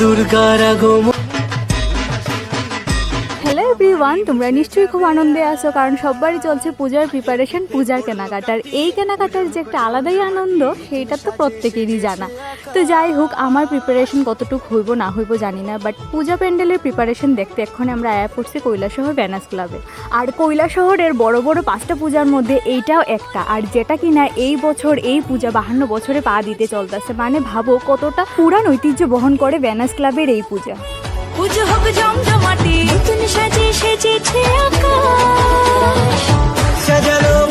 দুর্গার আগমন। Hello everyone, তোমরা নিশ্চয়ই খুব আনন্দে আছো, কারণ সবারই চলছে পূজার প্রিপারেশন, পূজার কেনাকাটার। এই কেনাকাটার যে একটা আলাদাই আনন্দ, সেইটা তো প্রত্যেকেরই জানা। তো যাই হোক, আমার প্রিপারেশন কতটুকু হইব না হইব জানি না, বাট পূজা প্যান্ডেলের প্রিপারেশন দেখতে এক্ষণে আমরা আয়া পড়ছি কৈলাসহর ভেনাস ক্লাবে। আর কৈলাসহরের বড় বড় 5টা পূজার মধ্যে এইটাও একটা, আর যেটা কিনা এই বছর এই পূজা 52 বছরে পা দিতে চলতেছে। মানে ভাবো কতটা পুরান ঐতিহ্য বহন করে ভেনাস ক্লাবের এই পূজা। পুজো হোক জমজমাটি, নতুন সাজে সেজেছে আকাশ।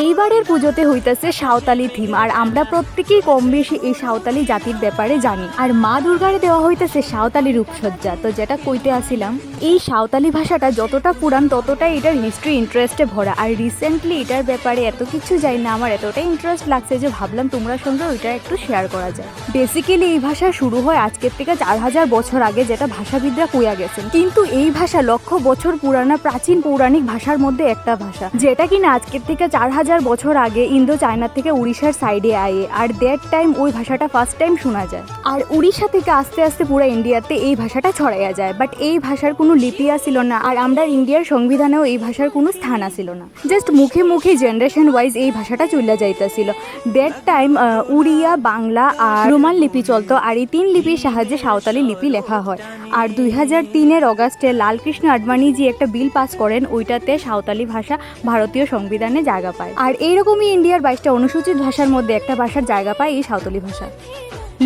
এইবারের পুজোতে হইতাছে সাঁওতালি থিম, আর আমরা প্রত্যেকেই কম বেশি এই সাঁওতালি জাতির ব্যাপারে জানি। আর মা দুর্গারে দেওয়া হইতাছে সাঁওতালি রূপসজ্জা। তো যেটা কইতে আসিলাম, এই সাঁওতালি ভাষাটা যতটা পুরান ততটাই এটার হিস্ট্রি ইন্টারেস্টে ভরা। আর রিসেন্টলি এটার ব্যাপারে এত কিছু জানি না, আমার এতটাই ইন্টারেস্ট লাগছে যে ভাবলাম তোমরা সঙ্গে ওইটা একটু শেয়ার করা যায়। বেসিক্যালি এই ভাষা শুরু হয় আজকের থেকে 4000 বছর আগে, যেটা ভাষাবিদরা কইয়া গেছেন। কিন্তু এই ভাষা লক্ষ বছর পুরানা প্রাচীন পৌরাণিক ভাষার মধ্যে একটা ভাষা, যেটা কিনা আজকের থেকে 4000 বছর আগে ইন্দো চায়না থেকে উড়িষ্যার সাইডে আয়ে। আর দ্যাট টাইম ওই ভাষাটা ফার্স্ট টাইম শোনা যায়। আর উড়িষ্যা থেকে আস্তে আস্তে পুরো ইন্ডিয়াতে এই ভাষাটা ছড়াইয়া যায়। বাট এই ভাষার কোনো লিপি আসিল না, আর আমরা ইন্ডিয়ার সংবিধানেও এই ভাষার কোনো স্থান আসিল না। জাস্ট মুখে মুখে জেনারেশন ওয়াইজ এই ভাষাটা চলে যাইতেছিল। দ্যাট টাইম উড়িয়া, বাংলা আর রোমান লিপি চলতো, আর এই 3 লিপির সাহায্যে সাঁওতালি লিপি লেখা হয়। আর 2003 অগাস্টে লালকৃষ্ণ আডবাণীজি একটা বিল পাস করেন, ওইটাতে সাঁওতালি ভাষা ভারতীয় সংবিধানে জায়গা পায়। আর এইরকমই ইন্ডিয়ার 22টা অনুসূচিত ভাষার মধ্যে একটা ভাষার জায়গা পায় এই সাঁওতালি ভাষা।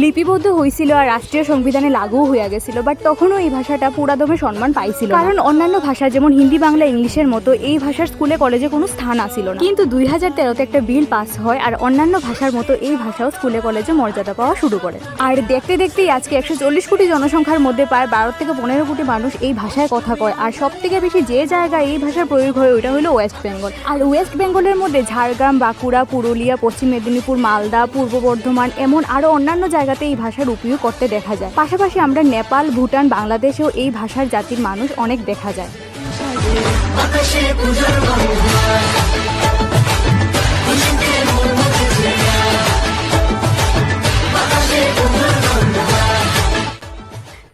লিপিবদ্ধ হয়েছিল আর রাষ্ট্রীয় সংবিধানে লাগুও হয়ে গেছিল। বাট তখনও এই ভাষাটা পুরাদমে সম্মান পাইছিল, কারণ অন্যান্য ভাষা যেমন হিন্দি, বাংলা, ইংলিশের মতো এই ভাষার স্কুলে কলেজে কোনো স্থান আসিল না। কিন্তু 2013তে একটা বিল পাস হয়, আর অন্যান্য ভাষার মতো এই ভাষাও স্কুলে কলেজে মর্যাদা পাওয়া শুরু করে। আর দেখতে দেখতেই আজকে 140 কোটি জনসংখ্যার মধ্যে প্রায় 12 থেকে 15 কোটি মানুষ এই ভাষায় কথা কয়। আর সব থেকে বেশি যে জায়গায় এই ভাষার প্রয়োগ হয় ওইটা হলো ওয়েস্ট বেঙ্গল। আর ওয়েস্ট বেঙ্গলের মধ্যে ঝাড়গ্রাম, বাঁকুড়া, পুরুলিয়া, পশ্চিম মেদিনীপুর, মালদা, পূর্ব বর্ধমান, এমন আরো অন্যান্য জায়গাতে এই ভাষার উপয়োগ করতে দেখা যায়। পাশাপাশি আমরা নেপাল, ভুটান, বাংলাদেশেও এই ভাষার জাতির মানুষ অনেক দেখা যায়।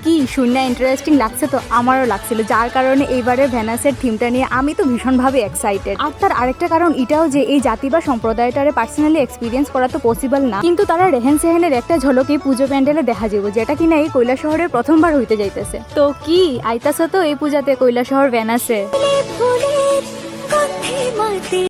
কি শূন্য ইন্টারেস্টিং লাগছে? তো আমারও লাগছিল, যার কারণে এইবারে ভেনাসের থিমটা নিয়ে আমি তো ভীষণভাবে এক্সাইটেড। আর তার আরেকটা কারণ এটাও যে এই জাতি বা সম্প্রদায়টারে পার্সোনালি এক্সপিরিয়েন্স করা তো পসিবল না, কিন্তু তারা রেহেন সেহেনের একটা ঝলক এই পুজো প্যান্ডেলে দেখা যাবে, যেটা কিনা এই কৈলাসহরের প্রথমবার হইতে যাইতেছে। তো কি আইতাছ তো এই পূজাতে কৈলাসহর ভেনাসে?